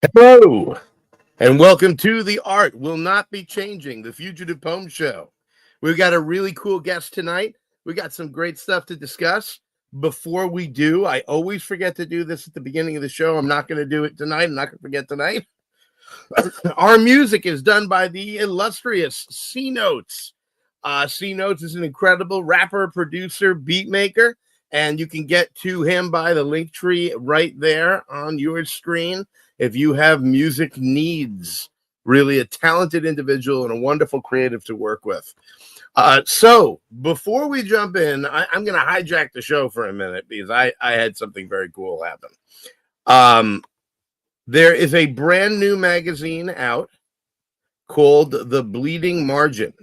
Hello, and welcome to The Art Will Not Be Changing, the Fugitive Poem Show. We've got a really cool guest tonight. We got some great stuff to discuss. Before we do, I always forget to do this at the beginning of the show. I'm not going to do it tonight. I'm not going to forget tonight. Our music is done by the illustrious C Notes. C Notes is an incredible rapper, producer, beat maker, and you can get to him by the link tree right there on your screen if you have music needs. Really a talented individual and a wonderful creative to work with. So before we jump in, I'm going to hijack the show for a minute because I had something very cool happen. There is a brand new magazine out called The Bleeding Margin.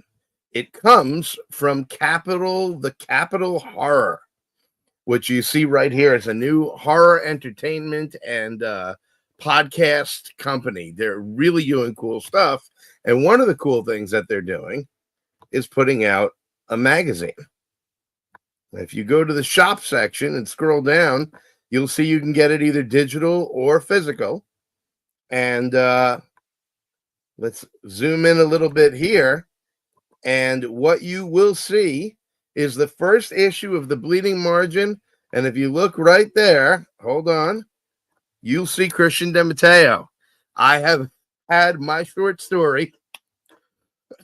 It comes from the Capital Horror, which you see right here. It's a new horror entertainment and podcast company. They're really doing cool stuff. And one of the cool things that they're doing is putting out a magazine. If you go to the shop section and scroll down, you'll see you can get it either digital or physical. And let's zoom in a little bit here. And what you will see is the first issue of The Bleeding Margin. And if you look right there, hold on, you'll see Christian DeMatteo. I have had my short story,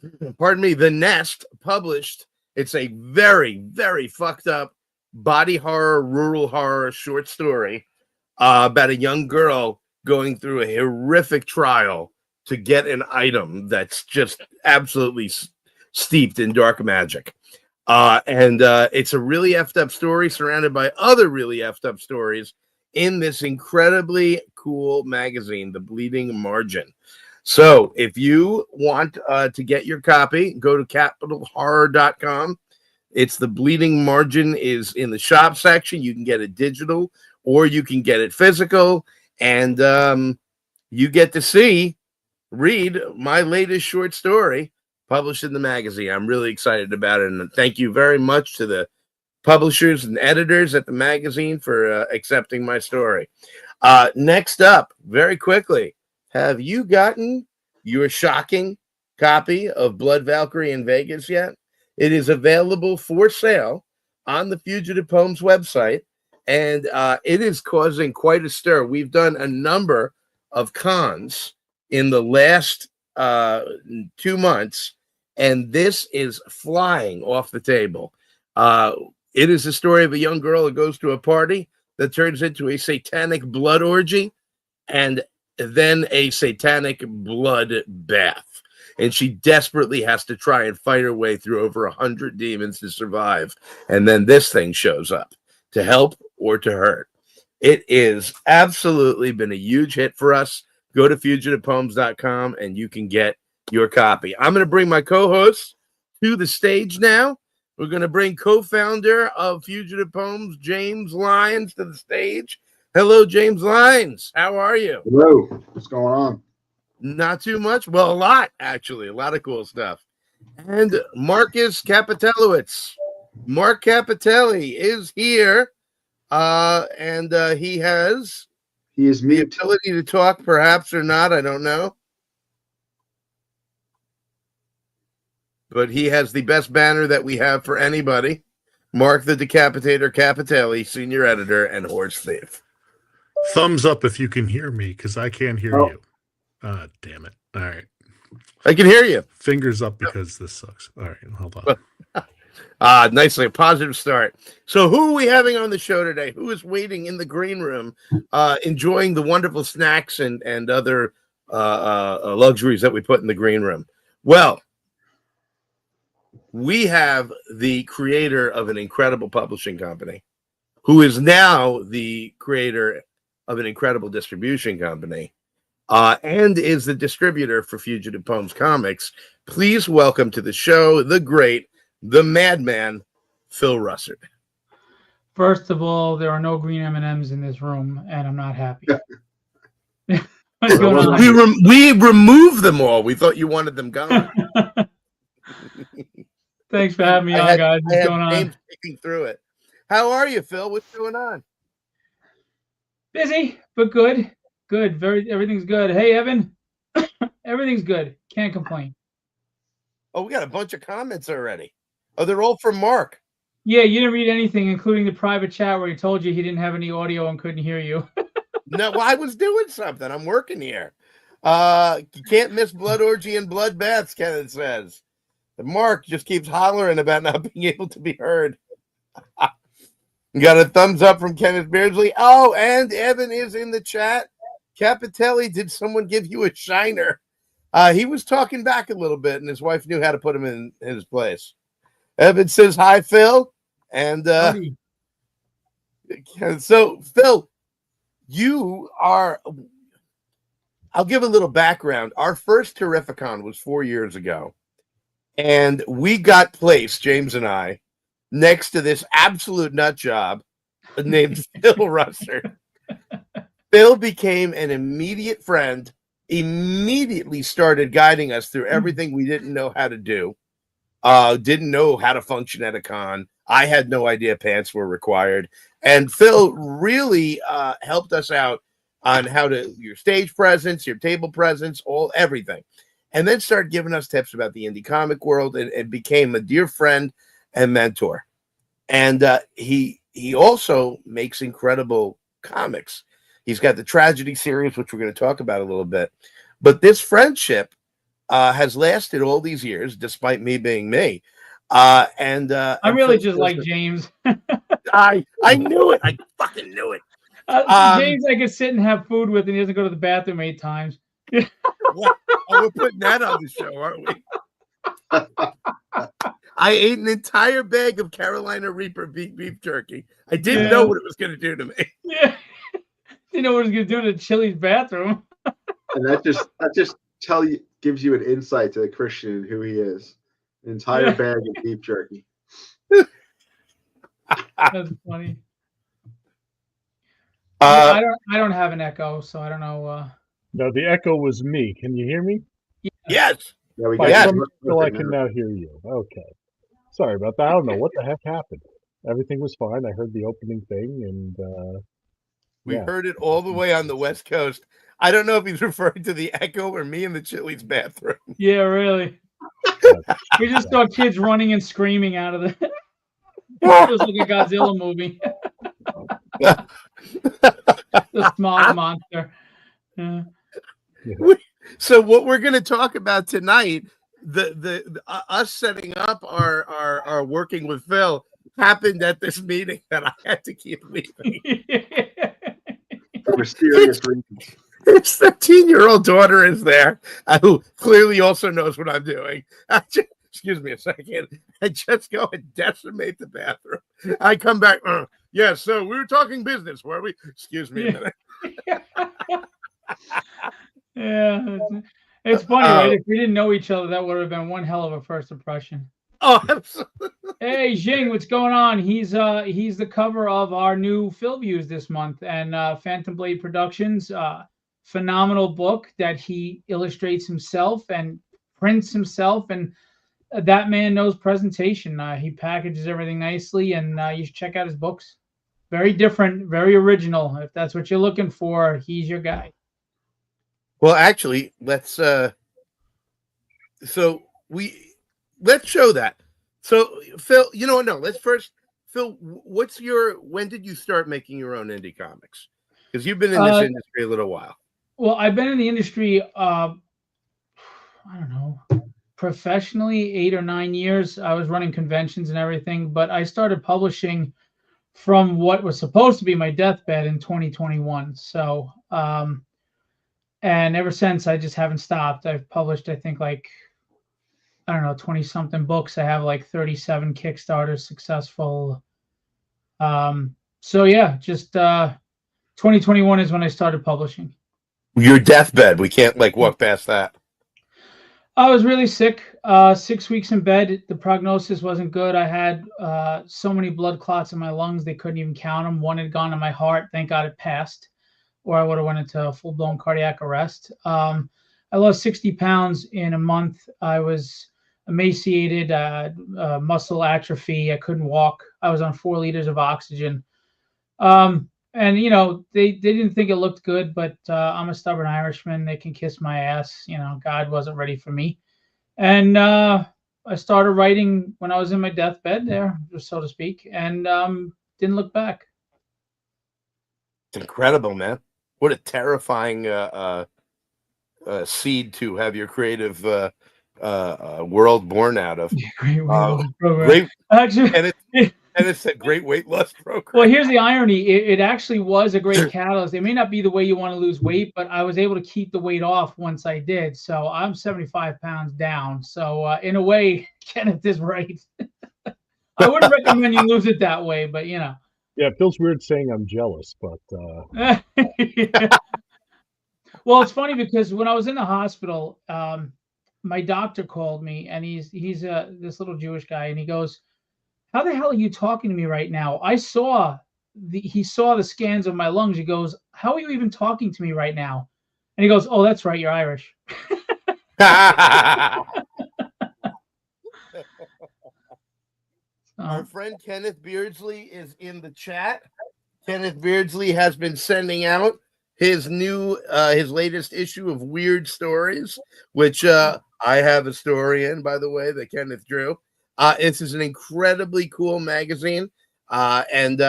The Nest, published. It's a very, very fucked up body horror, rural horror short story about a young girl going through a horrific trial to get an item that's just absolutely steeped in dark magic. And it's a really effed up story surrounded by other really effed up stories in this incredibly cool magazine, The Bleeding Margin. So if you want to get your copy, go to capitalhorror.com. It's The Bleeding Margin is in the shop section. You can get it digital or you can get it physical. And you get to read my latest short story published in the magazine. I'm really excited about it. And thank you very much to the publishers and editors at the magazine for accepting my story. Next up, very quickly, have you gotten your shocking copy of Blood Valkyrie in Vegas yet? It is available for sale on the Fugitive Poems website, and it is causing quite a stir. We've done a number of cons in the last 2 months, and this is flying off the table. It is the story of a young girl who goes to a party that turns into a satanic blood orgy and then a satanic blood bath. And she desperately has to try and fight her way through over 100 demons to survive. And then this thing shows up to help or to hurt. It is absolutely been a huge hit for us. Go to fugitivepoems.com and you can get your copy. I'm going to bring my co-host to the stage now. We're going to bring co-founder of Fugitive Poems, James Lyons, to the stage. Hello, James Lyons. How are you? Hello. What's going on? Not too much. Well, a lot, actually. A lot of cool stuff. And Marcus Capitellowitz. Mark Capitelli is here. And he is the ability to talk, perhaps or not. I don't know. But he has the best banner that we have for anybody. Mark the Decapitator Capitelli, senior editor and horse thief. Thumbs up if you can hear me, because I can't hear you. Damn it. All right. I can hear you. Fingers up because this sucks. All right, hold on. Nicely, a positive start. So who are we having on the show today? Who is waiting in the green room, enjoying the wonderful snacks and other luxuries that we put in the green room? Well, we have the creator of an incredible publishing company who is now the creator of an incredible distribution company and is the distributor for Fugitive Poems Comics. Please welcome to the show the great, the madman, Phil Russertt. First of all, there are no green M&Ms in this room, and I'm not happy. What's going on? We removed them all. We thought you wanted them gone. Thanks for having me on, guys. What's going on? Picking through it. How are you, Phil? What's going on? Busy, but good. Good. Everything's good. Hey, Evan. Everything's good. Can't complain. Oh, we got a bunch of comments already. Oh, they're all from Mark. Yeah, you didn't read anything, including the private chat where he told you he didn't have any audio and couldn't hear you. No, well, I was doing something. I'm working here. You can't miss Blood Orgy and Bloodbaths, Kenneth says. The Mark just keeps hollering about not being able to be heard. You got a thumbs up from Kenneth Beardsley. Oh, and Evan is in the chat. Capitelli, did someone give you a shiner? He was talking back a little bit, and his wife knew how to put him in his place. Evan says, hi, Phil. And so, Phil, you are... I'll give a little background. Our first Terrificon was 4 years ago. And we got placed, James and I, next to this absolute nut job named Phil Russertt. Phil became an immediate friend, immediately started guiding us through everything we didn't know how to do, didn't know how to function at a con. I had no idea pants were required. And Phil really helped us out on how to, your stage presence, your table presence, everything. And then started giving us tips about the indie comic world and became a dear friend and mentor. And he also makes incredible comics. He's got the Tragedy series, which we're going to talk about a little bit. But this friendship has lasted all these years, despite me being me. I really just like James. I knew it. I fucking knew it. James, I could sit and have food with, and he doesn't go to the bathroom 8 times. What? Oh, we're putting that on the show, aren't we? I ate an entire bag of Carolina Reaper beef jerky. I didn't know what it was going to do to me. Yeah, didn't know what it was going to do to Chili's bathroom. And that just gives you an insight to the Christian and who he is. An entire bag of beef jerky. That's funny. I don't have an echo, so I don't know. No, the echo was me. Can you hear me? Yes. Yeah, we I got feel I can now hear you. Okay. Sorry about that. I don't know what the heck happened. Everything was fine. I heard the opening thing, and we heard it all the way on the West Coast. I don't know if he's referring to the echo or me in the Chili's bathroom. Yeah, really. We just saw kids running and screaming out of the. It was like a Godzilla movie. The smog monster. Yeah. So what we're going to talk about tonight, the us setting up our working with Phil happened at this meeting that I had to keep leaving. For mysterious reasons. His 13-year-old daughter is there, who clearly also knows what I'm doing. Excuse me a second. I just go and decimate the bathroom. I come back. Yeah, so we were talking business, were we? Excuse me a minute. Yeah, it's funny, right? If we didn't know each other, that would have been one hell of a first impression. Oh, absolutely. Hey, Jing, what's going on? He's the cover of our new Phil Views this month, and Phantom Blade Productions, phenomenal book that he illustrates himself and prints himself, and that man knows presentation. He packages everything nicely, and you should check out his books. Very different, very original. If that's what you're looking for, he's your guy. Well, actually, let's show that. So, Phil, let's first, Phil, when did you start making your own indie comics? Because you've been in this industry a little while. Well, I've been in the industry, I don't know, professionally 8 or 9 years. I was running conventions and everything, but I started publishing from what was supposed to be my deathbed in 2021. So, and ever since, I just haven't stopped. I've published, I think, 20-something books. I have 37 Kickstarters successful. So yeah, just 2021 is when I started publishing. Your deathbed. We can't walk past that. I was really sick. 6 weeks in bed. The prognosis wasn't good. I had so many blood clots in my lungs, they couldn't even count them. One had gone to my heart. Thank God it passed, or I would have went into full-blown cardiac arrest. I lost 60 pounds in a month. I was emaciated, muscle atrophy. I couldn't walk. I was on 4 liters of oxygen. and they didn't think it looked good, but I'm a stubborn Irishman. They can kiss my ass. God wasn't ready for me, and I started writing when I was in my deathbed, there, so to speak, and didn't look back. It's incredible, man. What a terrifying seed to have your creative world born out of. Great weight loss program. Great, Actually, and it's a great weight loss program. well, here's the irony. It actually was a great catalyst. It may not be the way you want to lose weight, but I was able to keep the weight off once I did. So I'm 75 pounds down. So in a way, Kenneth is right. I wouldn't recommend you lose it that way, but Yeah, it feels weird saying I'm jealous, but Yeah. Well, it's funny because when I was in the hospital, my doctor called me, and he's this little Jewish guy, and he goes, "How the hell are you talking to me right now? He saw the scans of my lungs. He goes, "How are you even talking to me right now?" And he goes, "Oh, that's right, you're Irish." Our friend Kenneth Beardsley is in the chat. Kenneth Beardsley has been sending out his latest issue of Weird Stories, which I have a story in, by the way, that Kenneth drew. This is an incredibly cool magazine, and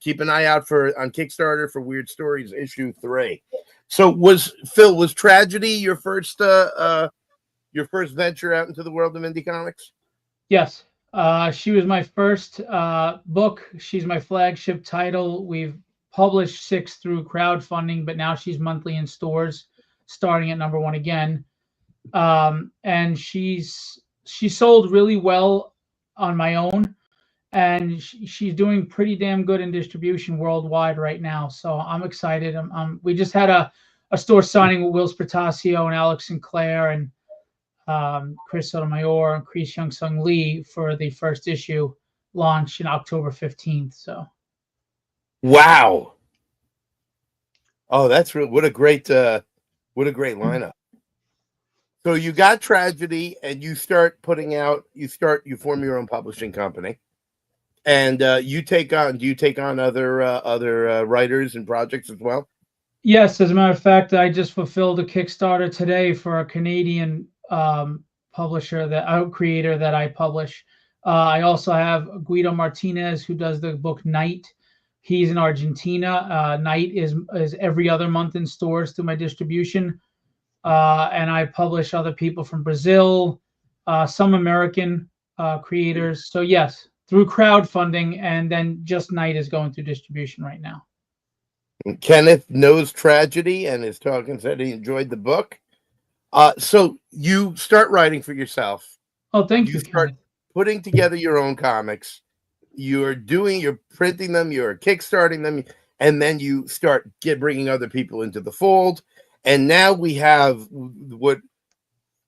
keep an eye out on Kickstarter for Weird Stories issue 3. So was Tragedy your first venture out into the world of indie comics? Yes. She was my first book. She's my flagship title. We've published 6 through crowdfunding, but now she's monthly in stores, starting at #1 again. And she sold really well on my own, and she's doing pretty damn good in distribution worldwide right now. So I'm excited. We just had a store signing with Will Spertasio and Alex Sinclair and Chris Sotomayor and Chris Young-Sung Lee for the first issue launch in October 15th. So, wow! Oh, that's real. What a great lineup. So you got Tragedy, and you start putting out. You form your own publishing company, and do you take on other writers and projects as well? yes, as a matter of fact, I just fulfilled a Kickstarter today for a Canadian creator that I publish. I also have Guido Martinez, who does the book Night. He's in Argentina. Night is every other month in stores through my distribution. And I publish other people from Brazil, some American creators. So yes, through crowdfunding, and then just Night is going through distribution right now. Kenneth knows Tragedy and is talking, said he enjoyed the book. So you start writing for yourself. Oh, thank you. You start putting together your own comics. You're printing them, you're kickstarting them, and then you start bringing other people into the fold. And now we have what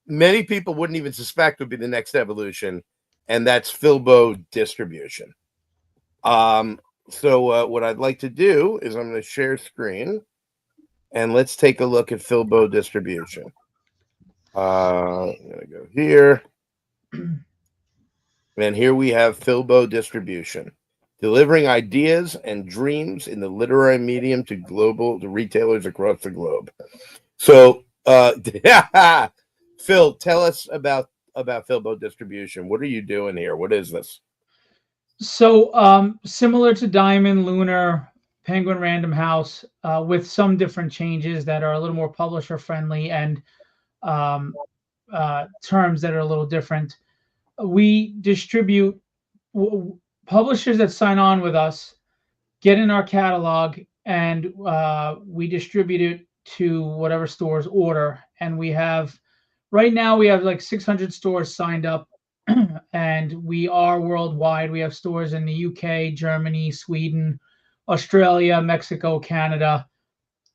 many people wouldn't even suspect would be the next evolution, and that's PHILBO distribution. So what I'd like to do is I'm going to share screen, and let's take a look at PHILBO distribution. I'm going to go here. And here we have PHILBO distribution, delivering ideas and dreams in the literary medium to retailers across the globe. So, Phil, tell us about PHILBO distribution. What are you doing here? What is this? So, similar to Diamond, Lunar, Penguin Random House, with some different changes that are a little more publisher friendly and terms that are a little different. We distribute publishers that sign on with us, get in our catalog, and we distribute it to whatever stores order. And right now we have like 600 stores signed up, and we are worldwide. We have stores in the UK, Germany, Sweden, Australia, Mexico, Canada,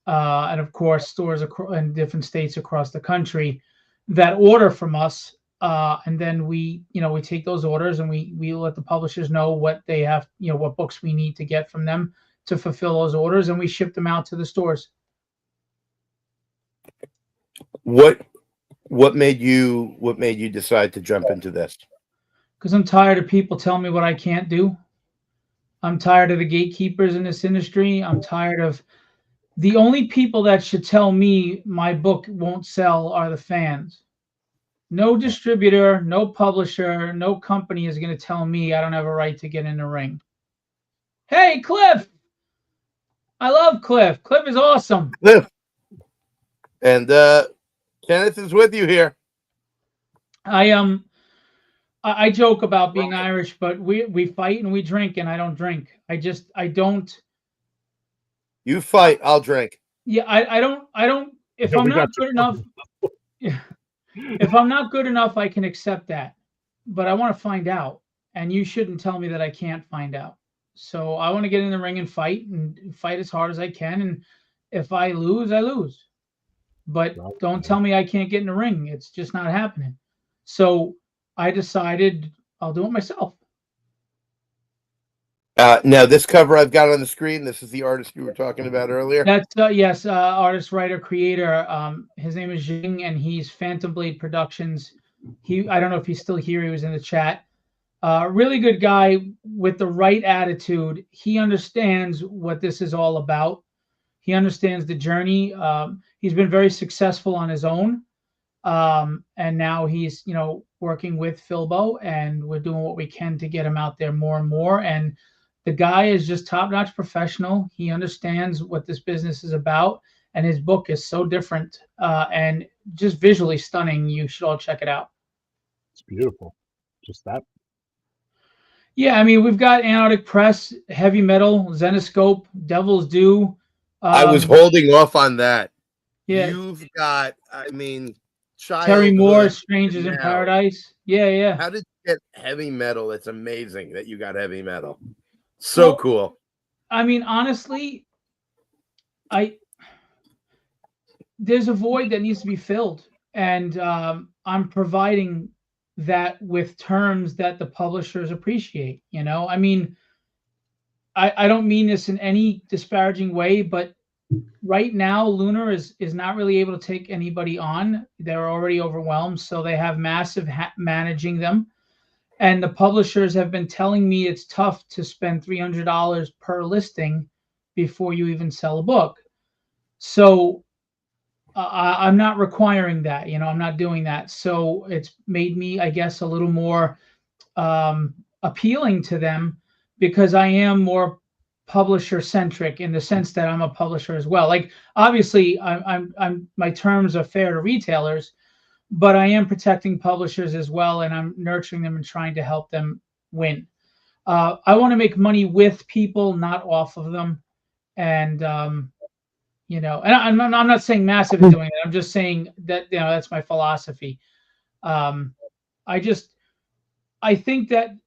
and of course stores in different states across the country that order from us. And then we take those orders, and we let the publishers know what they have, what books we need to get from them to fulfill those orders, and we ship them out to the stores. What made you decide to jump into this? Because I'm tired of people telling me what I can't do. I'm tired of the gatekeepers in this industry. I'm tired of the only people that should tell me my book won't sell are the fans. No distributor, no publisher, no company is going to tell me I don't have a right to get in the ring. Hey, Cliff! I love Cliff. Cliff is awesome. Cliff. And Kenneth is with you here. I joke about being Irish, but we fight and we drink, and I don't drink. I don't. You fight, I'll drink. Yeah, I don't. If I'm not good enough, if I'm not good enough, I can accept that. But I want to find out, and you shouldn't tell me that I can't find out. So I want to get in the ring and fight as hard as I can. And if I lose, I lose. But don't tell me I can't get in the ring. It's just not happening. So I decided I'll do it myself. Now, this cover I've got on the screen, this is the artist you were talking about earlier. That's yes, artist, writer, creator. His name is Jing, and he's Phantom Blade Productions. I don't know if he's still here. He was in the chat. Really good guy with the right attitude. He understands what this is all about. He understands the journey. He's been very successful on his own. And now he's, working with PHILBO, and we're doing what we can to get him out there more and more. And the guy is just top-notch professional. He understands what this business is about, and his book is so different and just visually stunning. You should all check it out. It's beautiful. Just that. Yeah, I mean, we've got Anarchic Press, Heavy Metal, Zenoscope, Devil's Due. I was holding off on that. Yeah. You've got, I mean, Terry Moore, Strangers in Paradise. Yeah. How did you get Heavy Metal? It's amazing that you got Heavy Metal. So cool. I mean, honestly, there's a void that needs to be filled, and I'm providing that with terms that the publishers appreciate. I mean, I don't mean this in any disparaging way, but right now Lunar is not really able to take anybody on. They're already overwhelmed, so they have massive managing them. And the publishers have been telling me it's tough to spend $300 per listing before you even sell a book. So I'm not requiring that. I'm not doing that. So it's made me, I guess, a little more appealing to them, because I am more publisher centric in the sense that I'm a publisher as well. Like, obviously, I'm my terms are fair to retailers, but I am protecting publishers as well, and I'm nurturing them and trying to help them win. I want to make money with people, not off of them. And and I'm not saying Massive is doing it. I'm just saying that that's my philosophy. I think that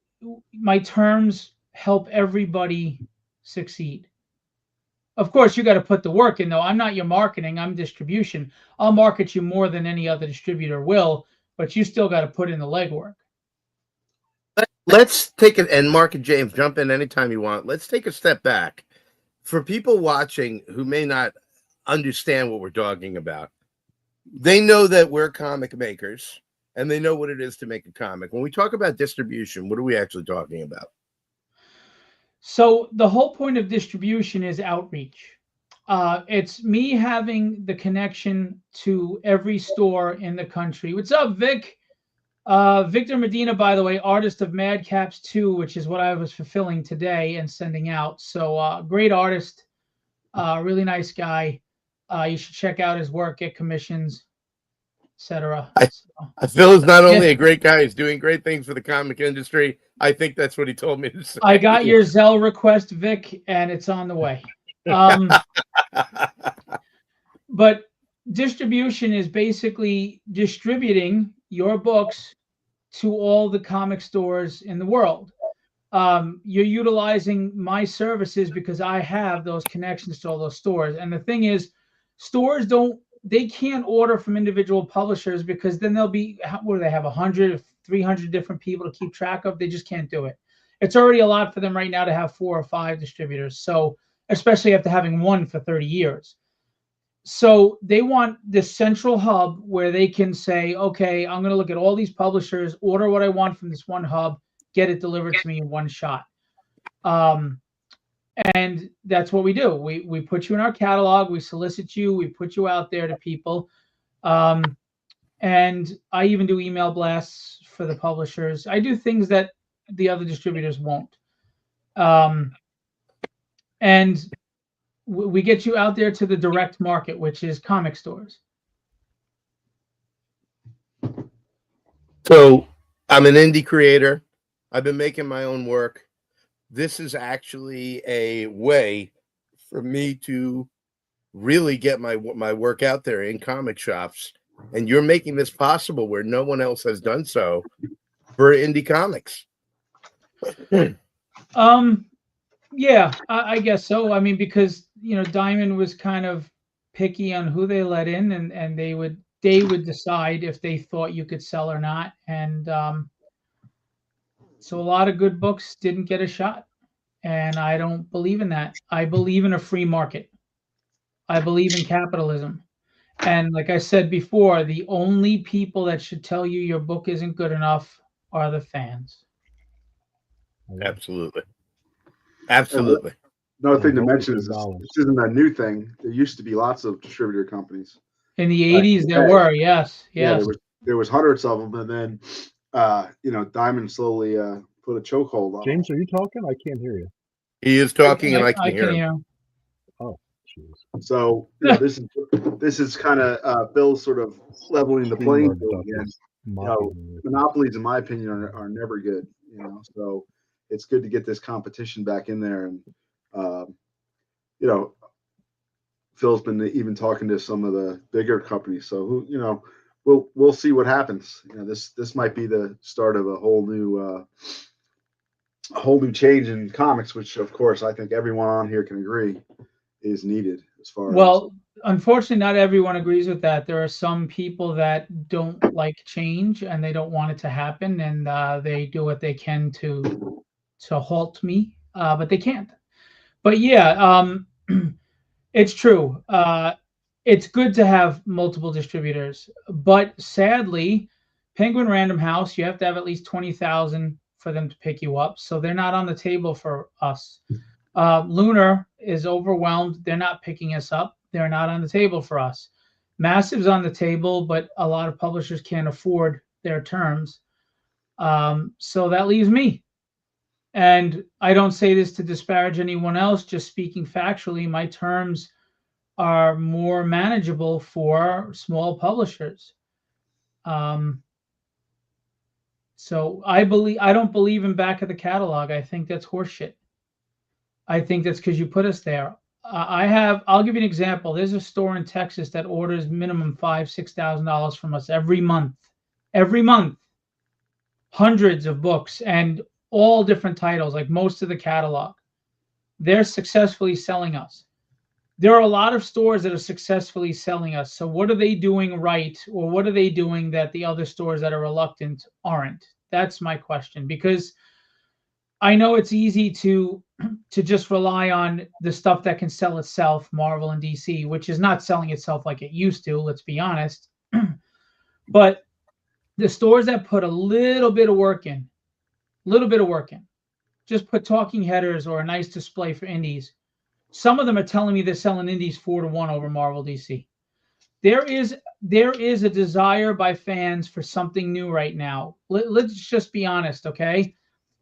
my terms help everybody succeed. Of course, you got to put the work in, though. I'm not your marketing. I'm distribution. I'll market you more than any other distributor will, but you still got to put in the legwork. Let's take it, and Mark and James, jump in anytime you want. Let's take a step back. For people watching who may not understand what we're talking about, they know that we're comic makers, and they know what it is to make a comic. When we talk about distribution, what are we actually talking about? So the whole point of distribution is outreach. It's me having the connection to every store in the country. What's up, Vic? Victor Medina, by the way, artist of Madcaps 2, which is what I was fulfilling today and sending out. So great artist, really nice guy. You should check out his work, get commissions, etc. I feel he's not only a great guy, he's doing great things for the comic industry. I think that's what he told me to say. I got your Zelle request, Vic, and it's on the way. But distribution is basically distributing your books to all the comic stores in the world. You're utilizing my services because I have those connections to all those stores. And the thing is, stores they can't order from individual publishers, because then they'll be, what do they have, 100, 300 different people to keep track of? They just can't do it. It's already a lot for them right now to have 4 or 5 distributors. So, especially after having one for 30 years. So they want this central hub where they can say, okay, I'm going to look at all these publishers, order what I want from this one hub, get it delivered to me in one shot. And And that's what we do. We put you in our catalog, we solicit you, we put you out there to people. And I even do email blasts for the publishers. I do things that the other distributors won't. And we get you out there to the direct market, which is comic stores. So I'm an indie creator. I've been making my own work. This is actually a way for me to really get my work out there in comic shops. And you're making this possible where no one else has done so for indie comics. Yeah, I guess so. I mean, because Diamond was kind of picky on who they let in, and they would decide if they thought you could sell or not. And so a lot of good books didn't get a shot. And I don't believe in that. I believe in a free market. I believe in capitalism. And like I said before, the only people that should tell you your book isn't good enough are the fans. Absolutely. Absolutely. Another thing to mention is this isn't a new thing. There used to be lots of distributor companies. In the 80s, there were, yes. Yeah, there was hundreds of them, and then Diamond slowly put a chokehold on. James, are you talking? I can't hear you. He is talking, and I can hear him. Oh, jeez. So this is kind of Bill sort of leveling the playing field again. Monopolies, in my opinion, are never good. So it's good to get this competition back in there, and Phil's been even talking to some of the bigger companies. So we'll see what happens. This might be the start of a whole new change in comics, which of course I think everyone on here can agree is needed as far as. Unfortunately, not everyone agrees with that. There are some people that don't like change and they don't want it to happen, and they do what they can to halt me, but they can't. But yeah, it's true. It's good to have multiple distributors, but sadly, Penguin Random House, you have to have at least 20,000 for them to pick you up, so they're not on the table for us. Lunar is overwhelmed. They're not picking us up. They're not on the table for us. Massive's on the table, but a lot of publishers can't afford their terms. So that leaves me. And I don't say this to disparage anyone else, just speaking factually, my terms are more manageable for small publishers. So I don't believe in back of the catalog. I think that's horseshit. I think that's because you put us there. I'll give you an example. There's a store in Texas that orders minimum $5,000-$6,000 from us every month. Every month. Hundreds of books and all different titles, like most of the catalog. They're successfully selling us. There are a lot of stores that are successfully selling us. So what are they doing right, or what are they doing that the other stores that are reluctant aren't? That's my question, because I know it's easy to just rely on the stuff that can sell itself, Marvel and DC, which is not selling itself like it used to, let's be honest. But the stores that put a little bit of work in, just put talking headers or a nice display for indies. Some of them are telling me they're selling indies 4-1 over Marvel DC. There is a desire by fans for something new right now. Let's just be honest, okay?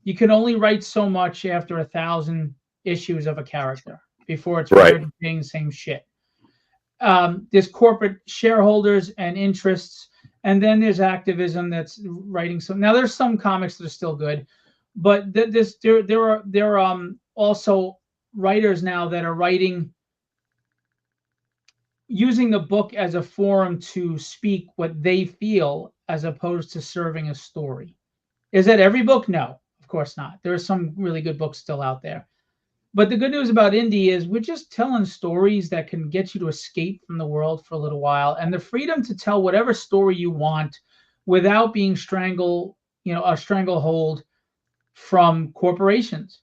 You can only write so much after 1,000 issues of a character before it's saying the same shit. There's corporate shareholders and interests, and then there's activism that's writing some. Now there's some comics that are still good, but there are also writers now that are writing, using the book as a forum to speak what they feel as opposed to serving a story. Is that every book? No. Of course not. There are some really good books still out there. But the good news about indie is we're just telling stories that can get you to escape from the world for a little while, and the freedom to tell whatever story you want without being a stranglehold from corporations.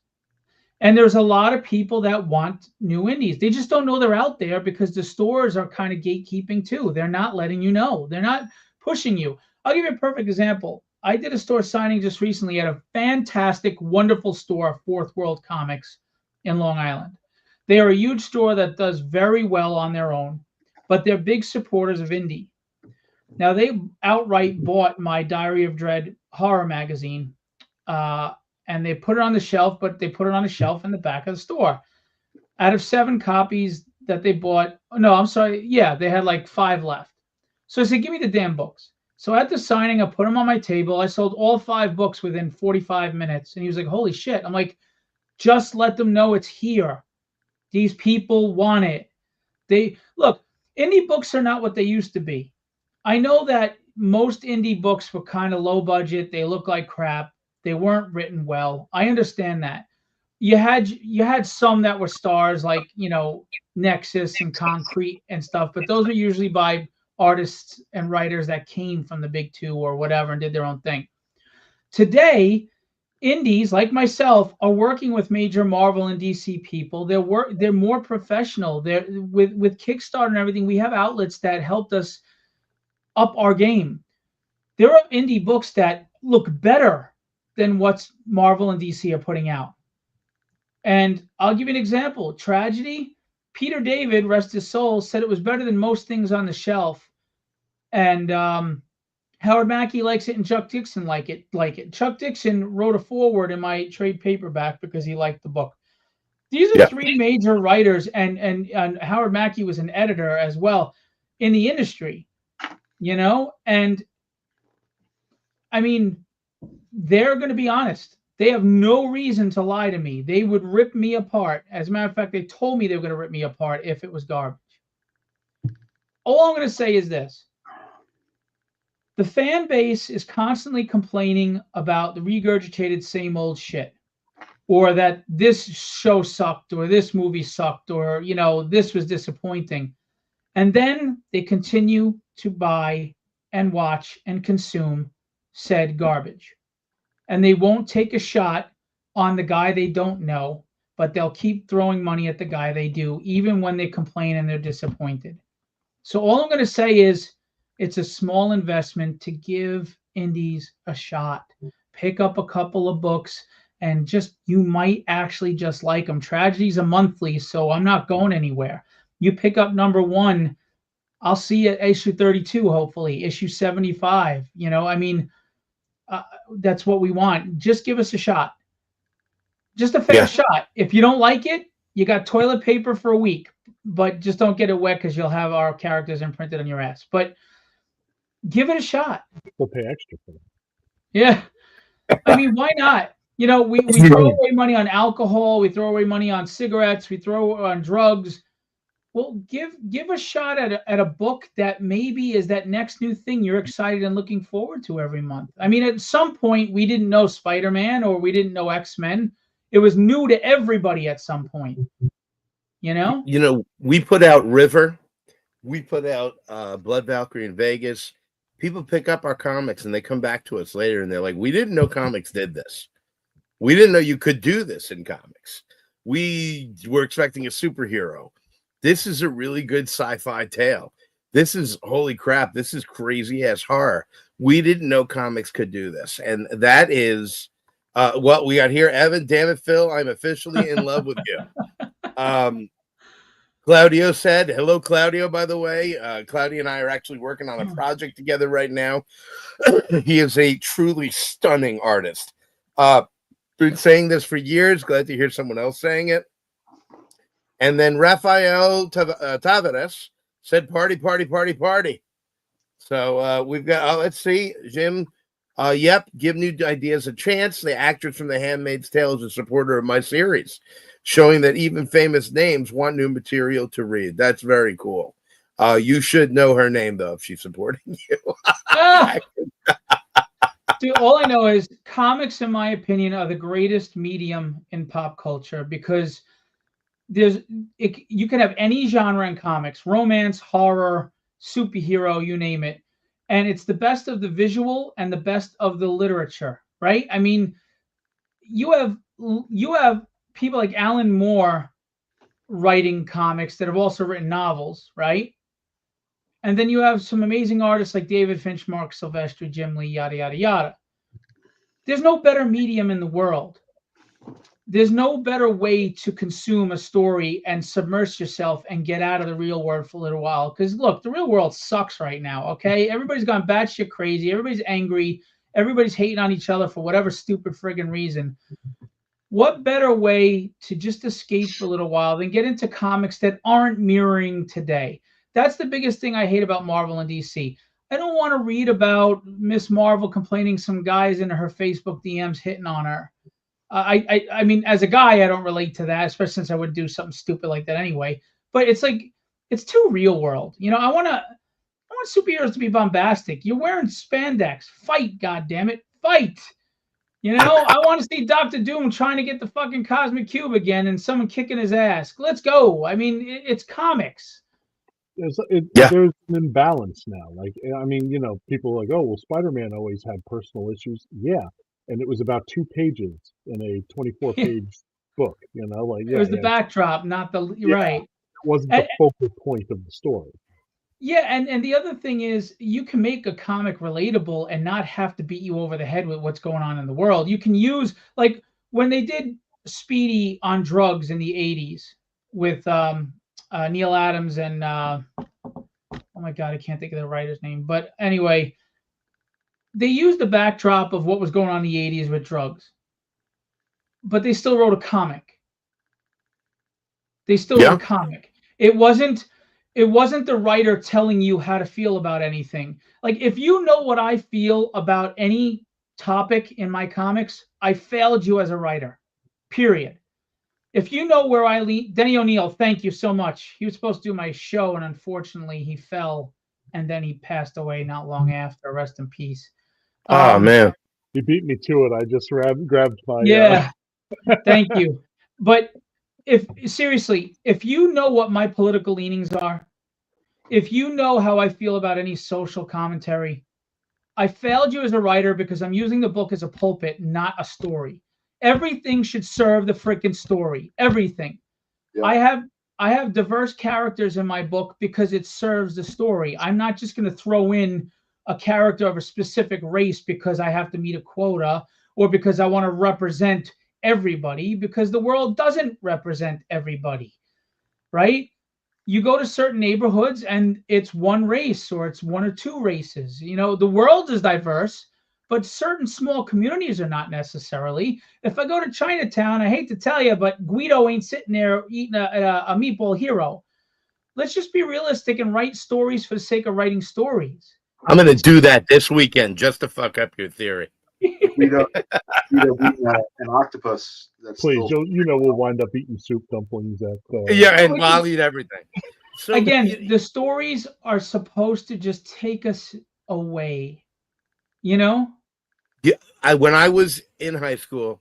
And there's a lot of people that want new indies. They just don't know they're out there because the stores are kind of gatekeeping too. They're not letting you know. They're not pushing you. I'll give you a perfect example. I did a store signing just recently at a fantastic, wonderful store, Fourth World Comics, in Long Island. They are a huge store that does very well on their own, but they're big supporters of indie. Now, they outright bought my Diary of Dread horror magazine, and they put it on the shelf, but they put it on a shelf in the back of the store. Out of 7 copies that they bought, no, I'm sorry, yeah, they had like 5 left. So I said, give me the damn books. So at the signing, I put them on my table. I sold all 5 books within 45 minutes. And he was like, holy shit. I'm like, just let them know it's here. These people want it. They look, indie books are not what they used to be. I know that most indie books were kind of low budget. They look like crap. They weren't written well. I understand that. You had some that were stars like, Nexus and Concrete and stuff, but those were usually by artists and writers that came from the big 2 or whatever and did their own thing. Today, indies like myself are working with major Marvel and DC people. They're more professional. They're with Kickstarter and everything. We have outlets that helped us up our game. There are indie books that look better than what Marvel and DC are putting out. And I'll give you an example. Tragedy, Peter David, rest his soul, said it was better than most things on the shelf. And Howard Mackey likes it, and Chuck Dixon like it. Chuck Dixon wrote a foreword in my trade paperback because he liked the book. These are 3 major writers, and Howard Mackey was an editor as well in the industry, and I mean, they're going to be honest. They have no reason to lie to me. They would rip me apart. As a matter of fact, they told me they were going to rip me apart if it was garbage. All I'm going to say is this. The fan base is constantly complaining about the regurgitated same old shit, or that this show sucked, or this movie sucked, or, this was disappointing. And then they continue to buy and watch and consume said garbage. And they won't take a shot on the guy they don't know, but they'll keep throwing money at the guy they do, even when they complain and they're disappointed. So all I'm going to say is it's a small investment to give indies a shot. Pick up a couple of books and you might actually just like them. Tragedy's a monthly, so I'm not going anywhere. You pick up number 1, I'll see you at issue 32, hopefully, issue 75. That's what we want. Just give us a shot. Just a fair shot. If you don't like it, you got toilet paper for a week, but just don't get it wet because you'll have our characters imprinted on your ass. But give it a shot. We'll pay extra for that. Yeah. I mean, why not? We throw away money on alcohol. We throw away money on cigarettes. We throw on drugs. Well, give a shot at a book that maybe is that next new thing you're excited and looking forward to every month. I mean, at some point, we didn't know Spider-Man or we didn't know X-Men. It was new to everybody at some point. We put out River. We put out Blood Valkyrie in Vegas. People pick up our comics and they come back to us later and they're like, we didn't know comics did this. We didn't know you could do this in comics. We were expecting a superhero. This is a really good sci-fi tale. This is, holy crap, this is crazy-ass horror. We didn't know comics could do this. And that is what we got here. Evan, damn it, Phil, I'm officially in love with you. Claudio said, hello, Claudio, by the way. Claudio and I are actually working on a project together right now. He is a truly stunning artist. Been saying this for years. Glad to hear someone else saying it. And then Rafael Tavares said, party, party, party, party. So we've got, let's see, Jim. Yep, give new ideas a chance. The actress from The Handmaid's Tale is a supporter of my series, showing that even famous names want new material to read. That's very cool. You should know her name, though, if she's supporting you. Dude, all I know is comics, in my opinion, are the greatest medium in pop culture because you can have any genre in comics, romance, horror, superhero, you name it. And it's the best of the visual and the best of the literature, right? I mean, you have people like Alan Moore writing comics that have also written novels, right? And then you have some amazing artists like David Finch, Mark Silvestri, Jim Lee, yada, yada, yada. There's no better medium in the world. there's no better way to consume a story and submerge yourself and get out of the real world for a little while. Because look, the real world sucks right now. Okay, everybody's gone batshit crazy. Everybody's angry. Everybody's hating on each other for whatever stupid friggin' reason. What better way to just escape for a little while than get into comics that aren't mirroring today? That's the biggest thing I hate about Marvel and DC. I don't want to read about Miss Marvel complaining some guys in her Facebook DMs hitting on her. I mean, as a guy, I don't relate to that, especially since I would do something stupid like that anyway. But it's like, it's too real world. You know, I want superheroes to be bombastic. You're wearing spandex. Fight, goddammit. Fight. You know, I want to see Doctor Doom trying to get the fucking cosmic cube again and someone kicking his ass. Let's go. I mean, it's comics. There's an imbalance now. Like, I mean, you know, people are like, oh, well, Spider-Man always had personal issues. Yeah. And it was about 2 pages in a 24-page book, you know, like, yeah. It was the backdrop, not the, right. It wasn't the focal point of the story. Yeah, and the other thing is, you can make a comic relatable and not have to beat you over the head with what's going on in the world. You can use, like, when they did Speedy on drugs in the 80s with Neil Adams and, oh my God, I can't think of the writer's name. But anyway, they used the backdrop of what was going on in the 80s with drugs. But they still wrote a comic. They still wrote a comic. It wasn't the writer telling you how to feel about anything. Like, if you know what I feel about any topic in my comics, I failed you as a writer, period. If you know where I lean, Denny O'Neil, thank you so much. He was supposed to do my show, and unfortunately he fell, and then he passed away not long after. Rest in peace. Oh, man. You beat me to it. I just grabbed my... Yeah, thank you. But seriously, if you know what my political leanings are, if you know how I feel about any social commentary, I failed you as a writer because I'm using the book as a pulpit, not a story. Everything should serve the freaking story. Everything. Yeah. I have diverse characters in my book because it serves the story. I'm not just going to throw in a character of a specific race because I have to meet a quota or because I want to represent everybody, because the world doesn't represent everybody, right? You go to certain neighborhoods and it's one race or it's 1 or 2 races. You know, the world is diverse, but certain small communities are not necessarily. If I go to Chinatown, I hate to tell you, but Guido ain't sitting there eating a meatball hero. Let's just be realistic and write stories for the sake of writing stories. I'm going to do that this weekend just to fuck up your theory. Guido being an octopus. Please, you know we'll wind up eating soup dumplings at... yeah, and I'll eat everything. So, again, the stories are supposed to just take us away, you know? Yeah, when I was in high school,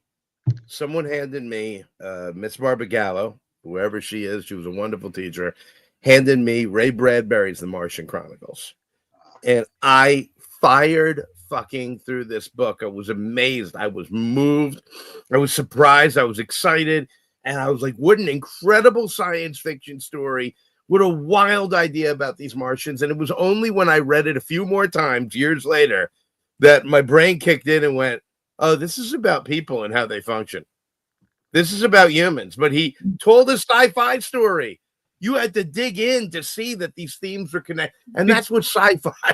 someone handed me, Miss Barbara Gallo, whoever she is, she was a wonderful teacher, handed me Ray Bradbury's The Martian Chronicles. And I fired fucking through this book. I was amazed. I was moved. I was surprised. I was excited. And I was like, what an incredible science fiction story. What a wild idea about these Martians. And it was only when I read it a few more times, years later, that my brain kicked in and went, oh, this is about people and how they function. This is about humans. But he told a sci-fi story. You had to dig in to see that these themes were connected. And that's what sci-fi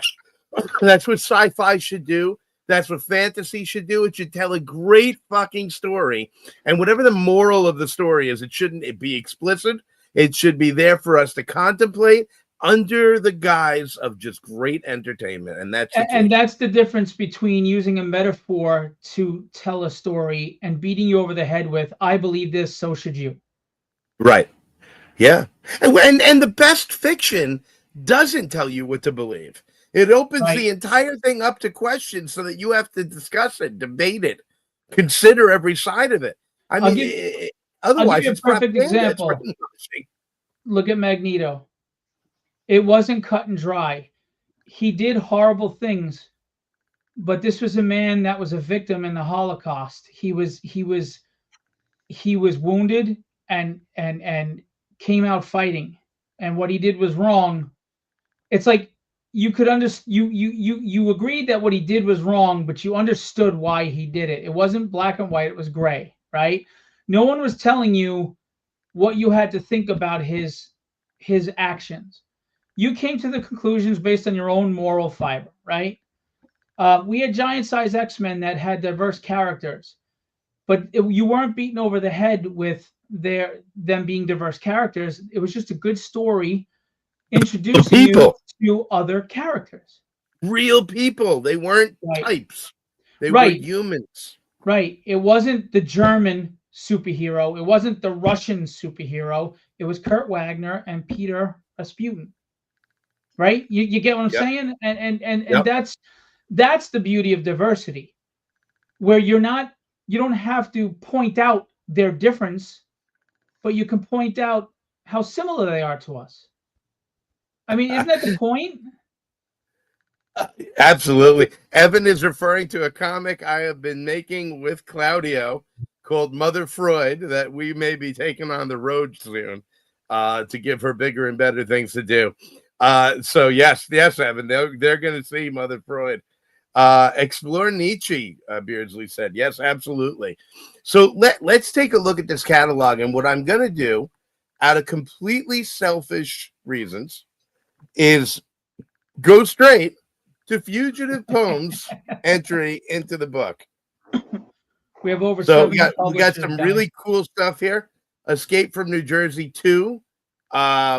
should do. That's what fantasy should do. It should tell a great fucking story. And whatever the moral of the story is, it shouldn't be explicit. It should be there for us to contemplate under the guise of just great entertainment. And that's the difference between using a metaphor to tell a story and beating you over the head with, I believe this, so should you. Right. Yeah. And the best fiction doesn't tell you what to believe. It opens the entire thing up to questions so that you have to discuss it, debate it, consider every side of it. I mean, otherwise it's a perfect example. Look at Magneto. It wasn't cut and dry. He did horrible things, but this was a man that was a victim in the Holocaust. He was wounded and came out fighting, and what he did was wrong. It's like you could you agreed that what he did was wrong, but you understood why he did it. It wasn't black and white, it was gray, right? No one was telling you what you had to think about his actions. You came to the conclusions based on your own moral fiber, right? We had giant size X-Men that had diverse characters, but you weren't beaten over the head with them being diverse characters. It was just a good story introducing you to other characters. Real people. They weren't types. They were humans. Right. It wasn't the German superhero. It wasn't the Russian superhero. It was Kurt Wagner and Peter Rasputin. Right? You get what I'm saying? And that's the beauty of diversity, where you don't have to point out their difference, but you can point out how similar they are to us. I mean, isn't that the point? Absolutely. Evan is referring to a comic I have been making with Claudio called Mother Freud that we may be taking on the road soon to give her bigger and better things to do. So yes, Evan, they're going to see Mother Freud. Explore Nietzsche, Beardsley said. Yes, absolutely. So let's take a look at this catalog. And what I'm going to do, out of completely selfish reasons, is go straight to Fugitive Poems entry into the book. We have over. So we got some really cool stuff here. Escape from New Jersey 2.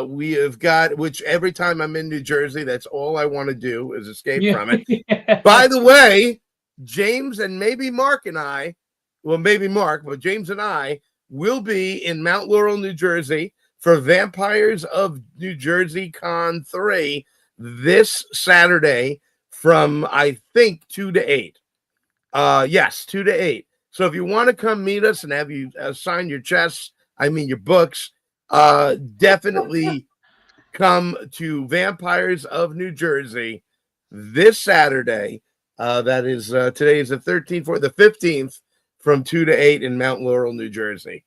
We have got, which every time I'm in New Jersey, that's all I want to do is escape from it. By the way, James and maybe Mark and I, well, maybe Mark, but James and I will be in Mount Laurel, New Jersey for Vampires of New Jersey Con 3 this Saturday from, I think, 2 to 8. Yes, 2 to 8. So if you want to come meet us and have you sign your chests, your books, definitely come to Vampires of New Jersey this Saturday. That is today is the 13th or the 15th from 2 to 8 in Mount Laurel, New Jersey.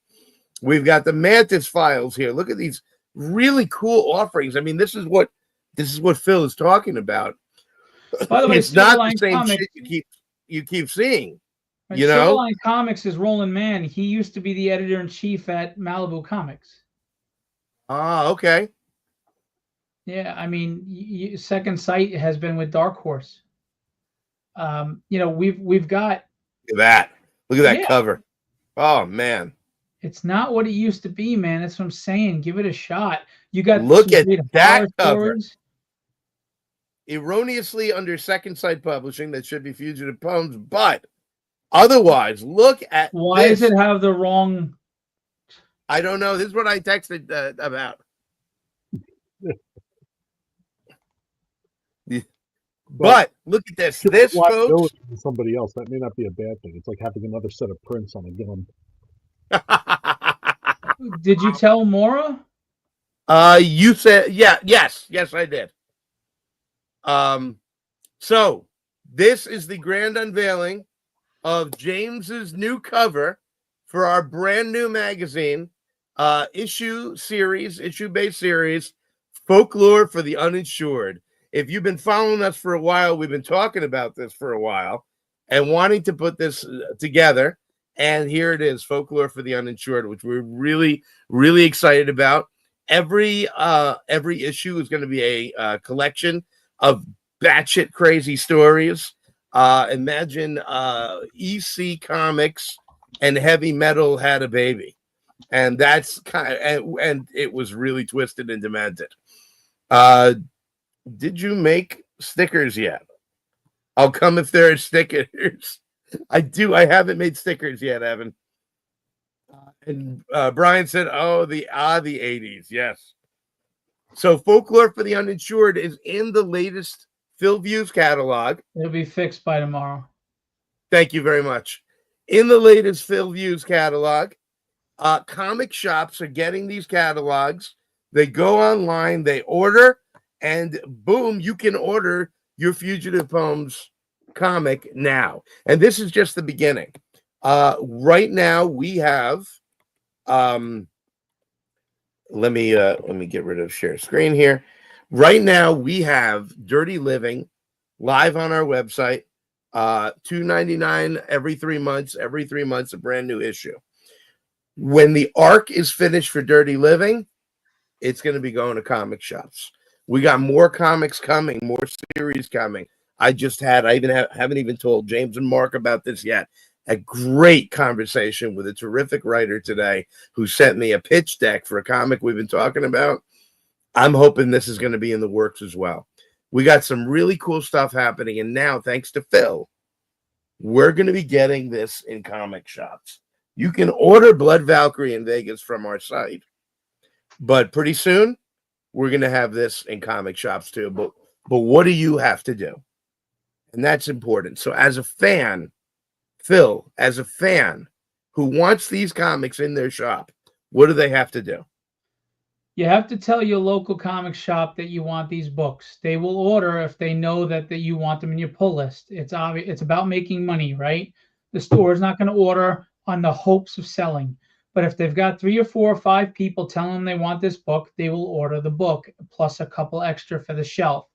We've got the Mantis Files here. Look at these really cool offerings. I mean, this is what Phil is talking about. By the way, it's not the same Comics, shit you keep seeing. You know, Silverline Comics is Roland Mann. He used to be the editor-in-chief at Malibu Comics. Ah, okay. Yeah, I mean, Second Sight has been with Dark Horse. We've got. Look at that cover. Oh man, it's not what it used to be, man. That's what I'm saying. Give it a shot. You got look at that cover. Stories. Erroneously under Second Sight Publishing, that should be Fugitive Poems, but otherwise, look at why does it have the wrong? I don't know. This is what I texted about. But look at this. This, folks. Somebody else. That may not be a bad thing. It's like having another set of prints on a gun. Did you tell Maura? You said yes, I did. So this is the grand unveiling of James's new cover for our brand new magazine, issue-based series, Folklore for the Uninsured. If you've been following us for a while, we've been talking about this for a while and wanting to put this together. And here it is, Folklore for the Uninsured, which we're really, really excited about. Every issue is going to be a collection of batshit crazy stories. Imagine EC Comics and heavy metal had a baby, and that's and it was really twisted and demented. Did you make stickers yet? I'll come if there are stickers. I haven't made stickers yet, Evan. And Brian said, "Oh, the 80s, yes." So, Folklore for the Uninsured is in the latest Phil Views catalog. It'll be fixed by tomorrow. Thank you very much. In the latest Phil Views catalog, comic shops are getting these catalogs. They go online, they order, and boom, you can order your Fugitive Poems comic now. And this is just the beginning. Right now we have let me get rid of share screen here. Right now we have Dirty Living live on our website, $2.99 every 3 months. Every 3 months, a brand new issue. When the arc is finished for Dirty Living, it's going to be going to comic shops. We got more comics coming, more series coming. I haven't even told James and Mark about this yet. A great conversation with a terrific writer today who sent me a pitch deck for a comic we've been talking about. I'm hoping this is going to be in the works as well. We got some really cool stuff happening. And now, thanks to Phil, we're going to be getting this in comic shops. You can order Blood Valkyrie in Vegas from our site. But pretty soon, we're going to have this in comic shops too. But what do you have to do? And that's important. So as a fan, Phil, as a fan who wants these comics in their shop, what do they have to do? You have to tell your local comic shop that you want these books. They will order if they know that you want them in your pull list. It's obvious. It's about making money, right? The store is not going to order on the hopes of selling. But if they've got 3 or 4 or 5 people telling them they want this book, they will order the book plus a couple extra for the shelf.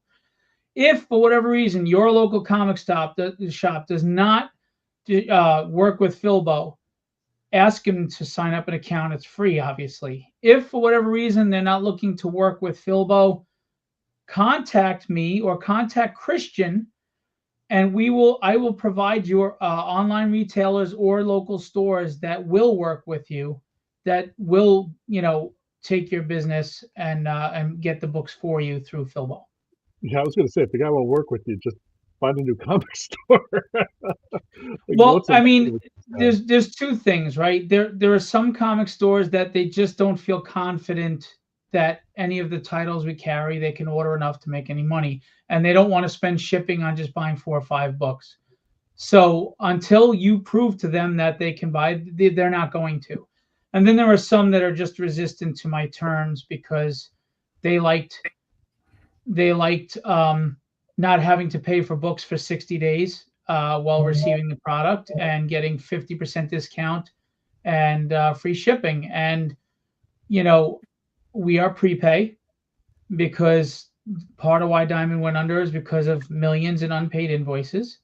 If for whatever reason your local comic shop does not work with PHILBO, ask him to sign up an account. It's free, obviously. If for whatever reason they're not looking to work with PHILBO, contact me or contact Christian, and I will provide your online retailers or local stores that will work with you, that will take your business and get the books for you through PHILBO. Yeah, I was going to say, if the guy won't work with you, just find a new comic store. Well, I mean, there's 2 things, right? There are some comic stores that they just don't feel confident that any of the titles we carry, they can order enough to make any money. And they don't want to spend shipping on just buying 4 or 5 books. So until you prove to them that they can buy, they're not going to. And then there are some that are just resistant to my terms because they liked not having to pay for books for 60 days while receiving the product and getting 50% discount and free shipping. And, we are prepay because part of why Diamond went under is because of millions in unpaid invoices.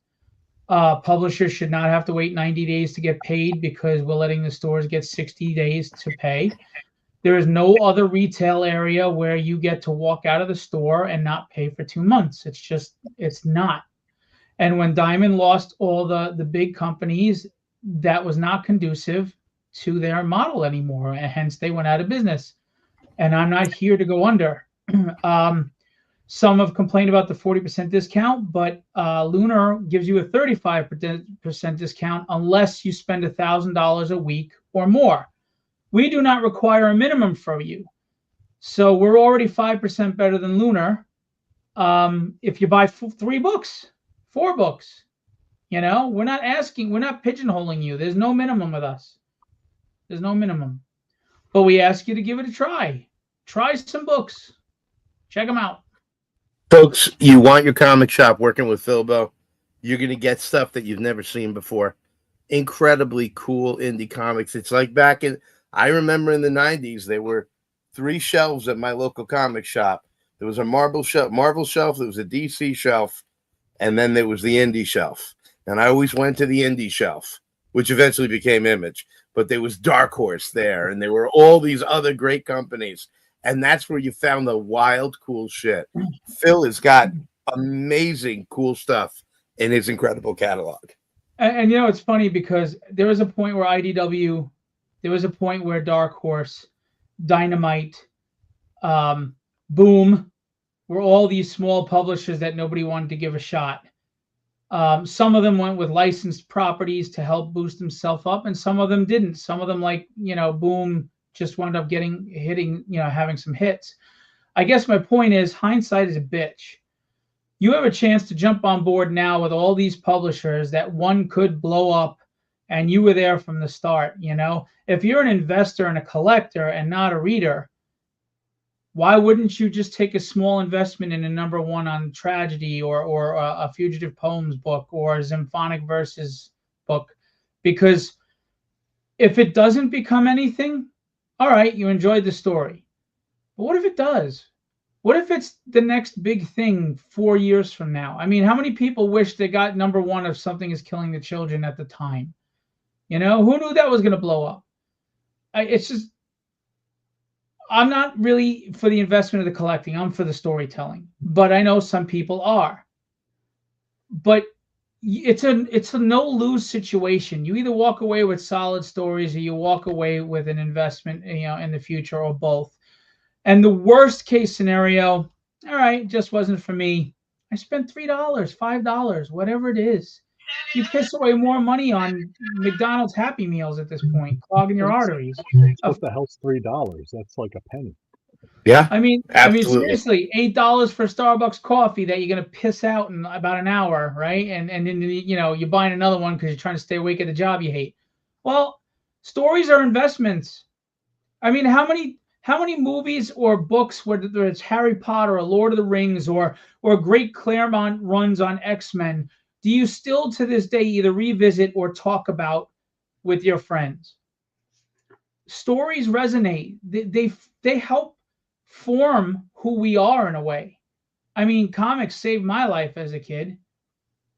Publishers should not have to wait 90 days to get paid because we're letting the stores get 60 days to pay. There is no other retail area where you get to walk out of the store and not pay for 2 months. It's not. And when Diamond lost all the big companies, that was not conducive to their model anymore. And hence they went out of business. And I'm not here to go under. Some have complained about the 40% discount, but Lunar gives you a 35% discount unless you spend $1,000 a week or more. We do not require a minimum for you. So we're already 5% better than Lunar. If you buy 3 books, 4 books, we're not pigeonholing you. There's no minimum with us. There's no minimum. But we ask you to give it a try. Try some books. Check them out. Folks, you want your comic shop working with PHILBO, you're going to get stuff that you've never seen before. Incredibly cool indie comics. It's like I remember in the 90s, there were 3 shelves at my local comic shop. There was a Marvel shelf, there was a DC shelf, and then there was the indie shelf. And I always went to the indie shelf, which eventually became Image. But there was Dark Horse there, and there were all these other great companies. And that's where you found the wild, cool shit. Phil has got amazing, cool stuff in his incredible catalog. And it's funny because there was a point where IDW, there was a point where Dark Horse, Dynamite, Boom, were all these small publishers that nobody wanted to give a shot. Some of them went with licensed properties to help boost themselves up, and some of them didn't. Some of them, like, Boom, just wound up having some hits. I guess my point is, hindsight is a bitch. You have a chance to jump on board now with all these publishers that one could blow up, and you were there from the start. If you're an investor and a collector and not a reader, why wouldn't you just take a small investment in a #1 on Tragedy or a Fugitive Poems book or a Symphonic Verses book? Because if it doesn't become anything, all right, you enjoyed the story. But what if it does? What if it's the next big thing 4 years from now? I mean, how many people wish they got #1 of Something Is Killing the Children at the time? Who knew that was going to blow up? it's just, I'm not really for the investment of the collecting. I'm for the storytelling, but I know some people are. But it's a no lose situation. You either walk away with solid stories, or you walk away with an investment, in the future, or both. And the worst case scenario, all right, just wasn't for me. I spent $3, $5, whatever it is. You piss away more money on McDonald's Happy Meals at this point, clogging your arteries. What the hell's $3? That's like a penny. Yeah, I mean, absolutely. seriously, $8 for Starbucks coffee that you're gonna piss out in about an hour, right? And then you're buying another one because you're trying to stay awake at the job you hate. Well, stories are investments. I mean, how many movies or books, whether it's Harry Potter or Lord of the Rings or great Claremont runs on X-Men, do you still to this day either revisit or talk about with your friends? Stories resonate. They help form who we are in a way. I mean, comics saved my life as a kid.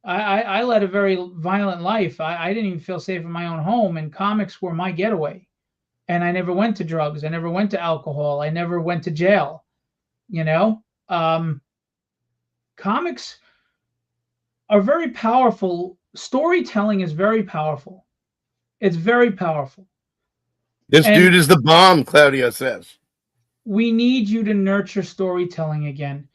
I led a very violent life. I didn't even feel safe in my own home, and comics were my getaway. And I never went to drugs. I never went to alcohol. I never went to jail. Comics are very powerful. Storytelling is very powerful. It's very powerful. This dude is the bomb, Claudio says. We need you to nurture storytelling again.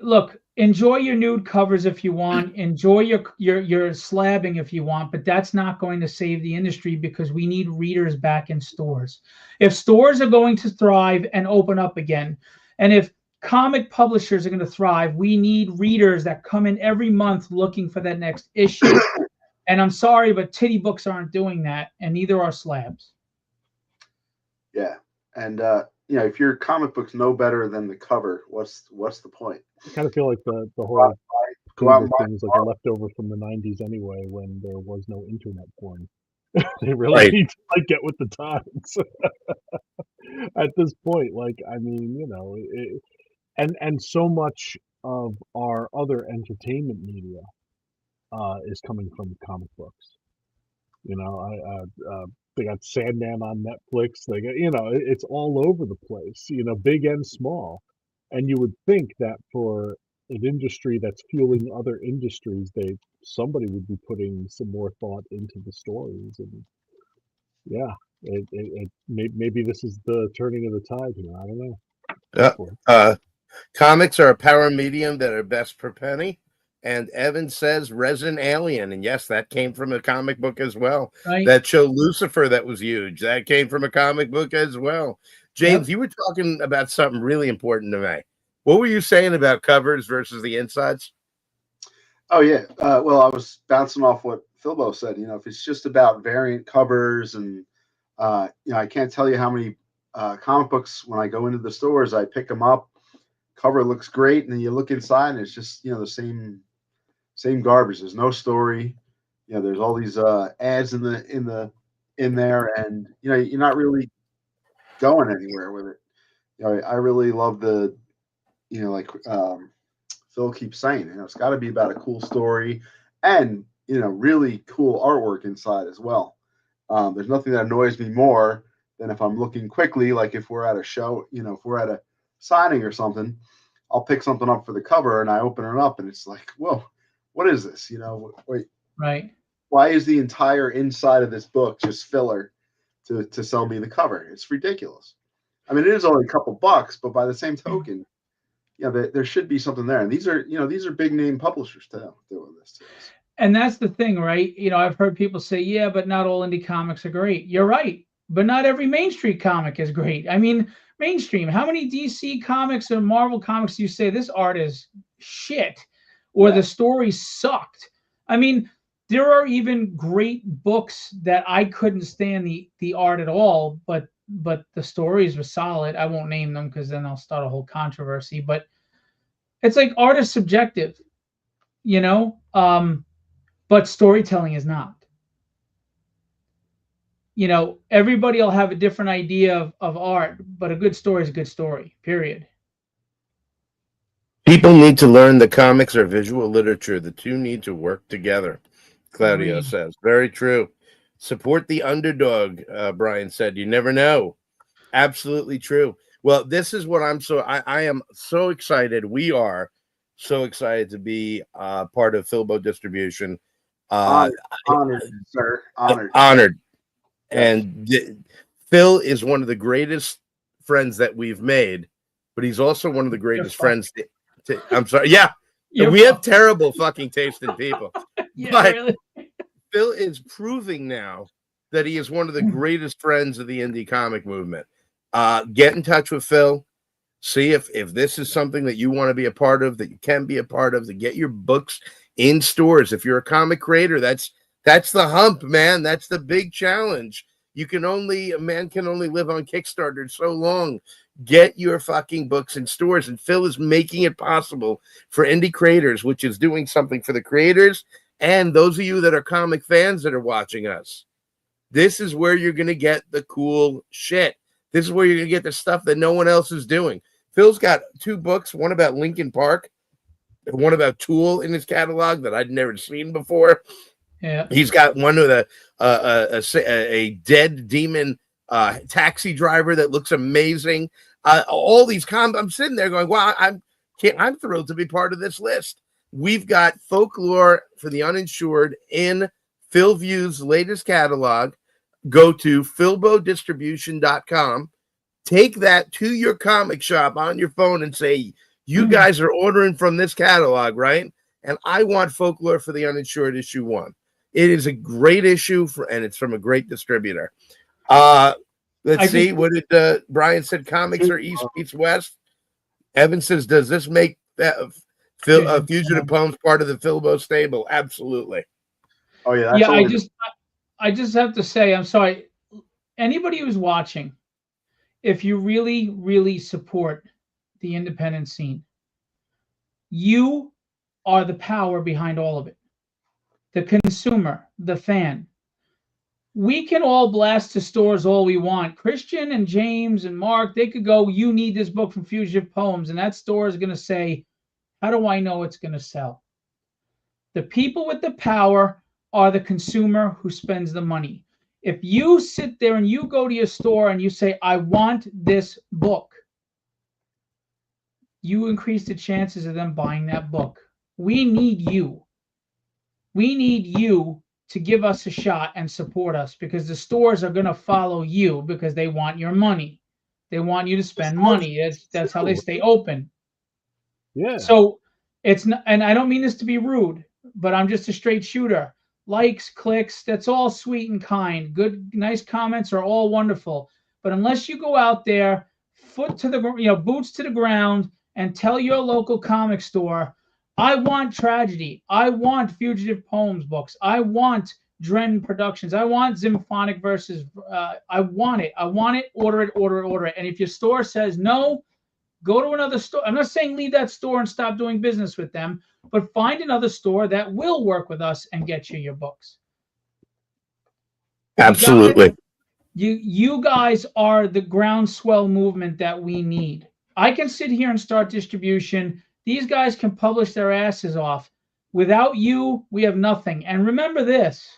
Look, enjoy your nude covers if you want. Enjoy your slabbing if you want, but that's not going to save the industry, because we need readers back in stores. If stores are going to thrive and open up again, and if comic publishers are going to thrive, we need readers that come in every month looking for that next issue. And I'm sorry, but titty books aren't doing that, and neither are slabs. Yeah, and if your comic books know better than the cover, what's the point? I kind of feel like the whole Google thing is like a leftover from the '90s anyway, when there was no internet porn. They really need to get with the times at this point. And so much of our other entertainment media is coming from comic books. They got Sandman on Netflix. They got, it's all over the place, big and small. And you would think that for an industry that's fueling other industries, somebody would be putting some more thought into the stories. And yeah, maybe this is the turning of the tide here. I don't know. Comics are a power medium that are best per penny. And Evan says Resin Alien. And yes, that came from a comic book as well. Right. That show Lucifer, that was huge. That came from a comic book as well. James, you were talking about something really important to me. What were you saying about covers versus the insides? Oh, yeah. Well, I was bouncing off what Philbo said. If it's just about variant covers and, I can't tell you how many comic books, when I go into the stores, I pick them up. Cover looks great, and then you look inside, and it's just, the same garbage. There's no story. There's all these ads in there, and you're not really going anywhere with it. I really love the, like Phil keeps saying, it's got to be about a cool story and really cool artwork inside as well. There's nothing that annoys me more than if I'm looking quickly, like if we're at a show, if we're at a signing or something, I'll pick something up for the cover and I open it up and it's like, whoa, what is this? Wait, right? Why is the entire inside of this book just filler to sell me the cover? It's ridiculous. I mean, it is only a couple bucks, but by the same token, there should be something there. And these are big name publishers too doing this to us. And that's the thing, right? I've heard people say, yeah, but not all indie comics are great. You're right. But not every Main Street comic is great. I mean, mainstream, how many DC comics or Marvel comics do you say this art is shit or the story sucked? I mean, there are even great books that I couldn't stand the art at all, but the stories were solid. I won't name them because then I'll start a whole controversy. But it's like art is subjective, but storytelling is not. Everybody will have a different idea of art, but a good story is a good story, period. People need to learn that comics are visual literature. The two need to work together, Claudio says. Very true. Support the underdog, Brian said. You never know. Absolutely true. Well, this is what I am so excited. We are so excited to be part of Philbo Distribution. Honored, sir. Honored. Honored. Yes. And Phil is one of the greatest friends that we've made, but he's also one of the greatest friends. I'm sorry. Yeah. We have terrible fucking taste in people. Yeah, but really. Phil is proving now that he is one of the greatest friends of the indie comic movement. Get in touch with Phil. See if this is something that you want to be a part of, that you can be a part of, to get your books in stores. If you're a comic creator, that's the hump, man. That's the big challenge. A man can only live on Kickstarter so long. Get your fucking books in stores. And Phil is making it possible for indie creators, which is doing something for the creators and those of you that are comic fans that are watching us. This is where you're going to get the cool shit. This is where you're going to get the stuff that no one else is doing. Phil's got 2 books, one about Linkin Park, and one about Tool in his catalog that I'd never seen before. Yeah. He's got one with a dead demon taxi driver that looks amazing. All these I'm sitting there going, wow, I'm thrilled to be part of this list. We've got folklore for the uninsured in Phil View's latest catalog. Go to philbodistribution.com. Take that to your comic shop on your phone and say, you guys are ordering from this catalog, right? And I want folklore for the uninsured issue 1. It is a great issue and it's from a great distributor. Let's see. What did Brian said? Comics are East meets West. Evan says, does this make Fugitive Poems part of the Philbo stable? Absolutely. Oh yeah. Yeah. I just have to say, I'm sorry. Anybody who's watching, if you really, really support the independent scene, you are the power behind all of it. The consumer, the fan. We can all blast to stores all we want. Christian and James and Mark, they could go, you need this book from Fugitive Poems. And that store is going to say, how do I know it's going to sell? The people with the power are the consumer who spends the money. If you sit there and you go to your store and you say, I want this book, you increase the chances of them buying that book. We need you. We need you to give us a shot and support us, because the stores are going to follow you because they want your money. They want you to spend money. That's how they stay open. Yeah. So it's not, and I don't mean this to be rude, but I'm just a straight shooter. Likes, clicks, that's all sweet and kind. Good, nice comments are all wonderful. But unless you go out there, boots to the ground, and tell your local comic store, I want Tragedy. I want Fugitive Poems books. I want Dren Productions. I want Symphonic Verses. I want it. I want it. Order it, order it, order it. And if your store says no, go to another store. I'm not saying leave that store and stop doing business with them, but find another store that will work with us and get you your books. Absolutely. You guys are the groundswell movement that we need. I can sit here and start distribution. These guys can publish their asses off. Without you, we have nothing. And remember this,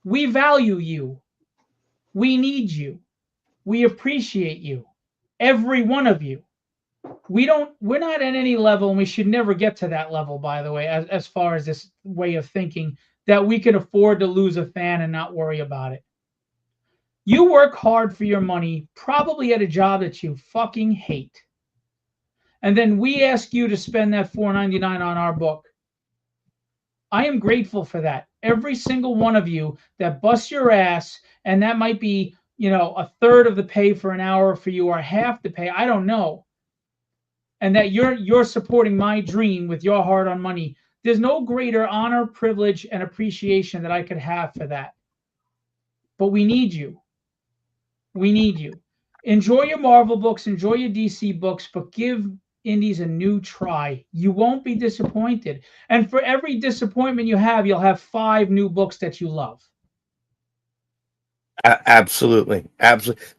we value you. We need you. We appreciate you. Every one of you. We're not at any level, and we should never get to that level, by the way, as far as this way of thinking, that we can afford to lose a fan and not worry about it. You work hard for your money, probably at a job that you fucking hate. And then we ask you to spend that $4.99 on our book. I am grateful for that. Every single one of you that busts your ass, and that might be, a third of the pay for an hour for you, or half the pay, I don't know. And that you're supporting my dream with your hard-earned money. There's no greater honor, privilege, and appreciation that I could have for that. But we need you. We need you. Enjoy your Marvel books, enjoy your DC books, but give indies a new try. You won't be disappointed. And for every disappointment you have, you'll have 5 new books that you love. Absolutely.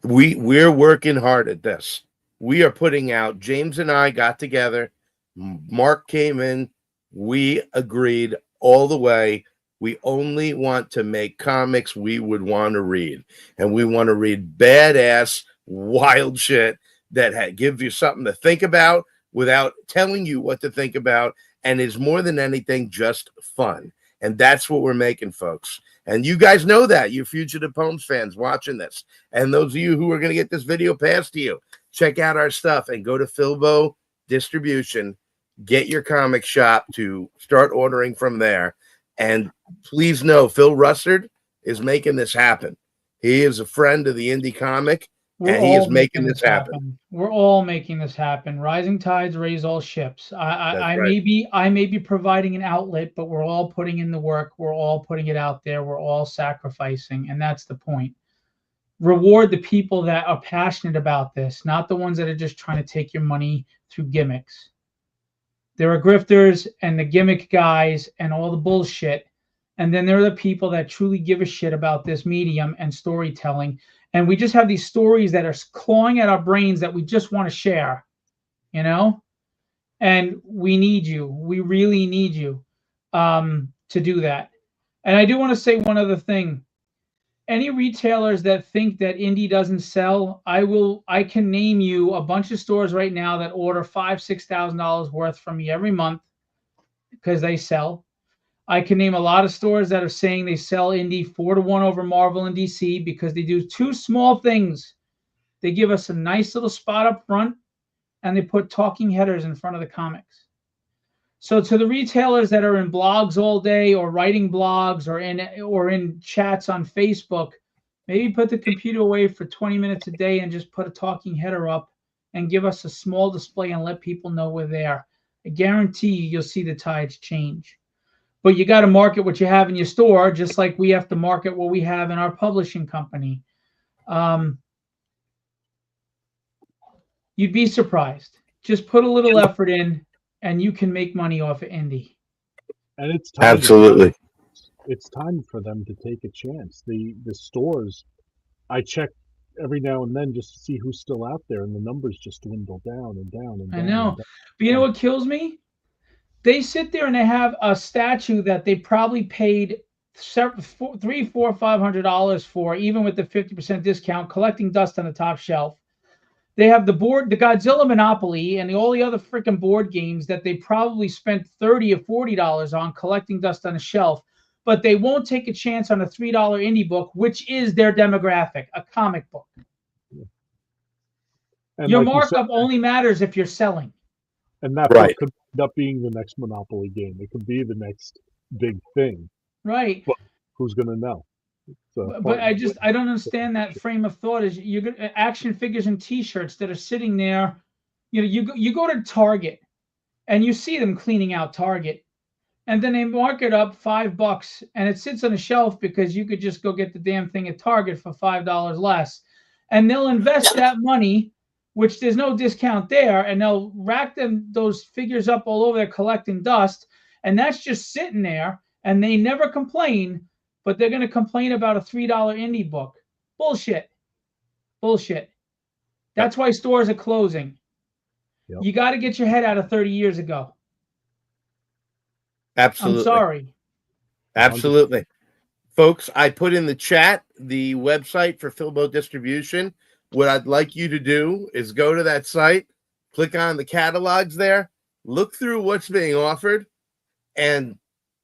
We're working hard at this. We are putting out, James and I got together, Mark came in, we agreed all the way. We only want to make comics we would want to read. And we want to read badass, wild shit that gives you something to think about without telling you what to think about, and is more than anything just fun. And that's what we're making, folks. And you guys know that, you Fugitive Poems fans watching this. And those of you who are going to get this video passed to you, check out our stuff and go to PHILBO Distribution. Get your comic shop to start ordering from there. And please know, Phil Russertt is making this happen. He is a friend of the indie comic, and he is making this happen. We're all making this happen. Rising tides raise all ships. I may be providing an outlet, but we're all putting in the work. We're all putting it out there. We're all sacrificing, and that's the point. Reward the people that are passionate about this, not the ones that are just trying to take your money through gimmicks. There are grifters and the gimmick guys and all the bullshit. And then there are the people that truly give a shit about this medium and storytelling. And we just have these stories that are clawing at our brains that we just want to share, you know? And we need you. We really need you to do that. And I do want to say one other thing. Any retailers that think that indie doesn't sell, I can name you a bunch of stores right now that order $5,000–6,000 worth from me every month because they sell. I can name a lot of stores that are saying they sell indie 4-to-1 over Marvel and DC because they do two small things. They give us a nice little spot up front, and they put talking headers in front of the comics. So to the retailers that are in blogs all day or writing blogs or in chats on Facebook, maybe put the computer away for 20 minutes a day and just put a talking header up and give us a small display and let people know we're there. I guarantee you'll see the tides change. But you got to market what you have in your store, just like we have to market what we have in our publishing company. You'd be surprised. Just put a little effort in, and you can make money off of indie. And it's time Absolutely. It's time for them to take a chance. The stores, I check every now and then just to see who's still out there, and the numbers just dwindle down and down and down. I know. But you know what kills me? They sit there and they have a statue that they probably paid $300, $400, $500 for, even with the 50% discount, collecting dust on the top shelf. They have the Godzilla Monopoly, and all the other freaking board games that they probably spent $30 or $40 on, collecting dust on a shelf. But they won't take a chance on a $3 indie book, which is their demographic, a comic book. And your like markup only matters if you're selling. And that book could end up being the next Monopoly game. It could be the next big thing. Right. But who's going to know? But I don't understand that frame of thought. Is you get action figures and T-shirts that are sitting there. You know, you go to Target, and you see them cleaning out Target, and then they mark it up $5, and it sits on a shelf because you could just go get the damn thing at Target for $5 less, and they'll invest that money, which there's no discount there, and they'll rack those figures up all over there collecting dust, and that's just sitting there, and they never complain. But they're going to complain about a $3 indie book. Bullshit. That's why stores are closing. Yep. You got to get your head out of 30 years ago. Absolutely. I'm sorry. Absolutely. Folks, I put in the chat the website for PHILBO Distribution. What I'd like you to do is go to that site, click on the catalogs there, look through what's being offered, and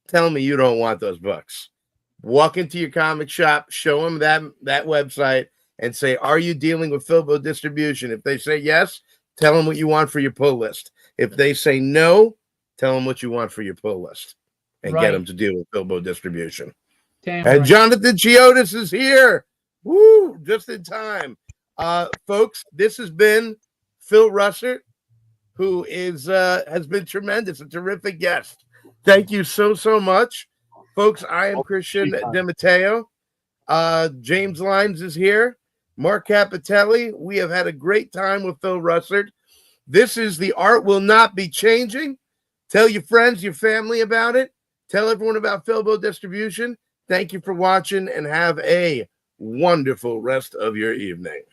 tell me you don't want those books. Walk into your comic shop, show them that website, and say, are you dealing with PHILBO Distribution? If they say yes, tell them what you want for your pull list. If they say no, tell them what you want for your pull list and get them to deal with PHILBO Distribution. And Jonathan Chiotis is here. Woo, just in time. Folks, this has been Phil Russertt, who has been tremendous, a terrific guest. Thank you so much. Folks, I am Christian DeMatteo. James Lyons is here. Mark Capitelli. We have had a great time with Phil Russertt. This is The Art Will Not Be Changing. Tell your friends, your family about it. Tell everyone about PHILBO Distribution. Thank you for watching, and have a wonderful rest of your evening.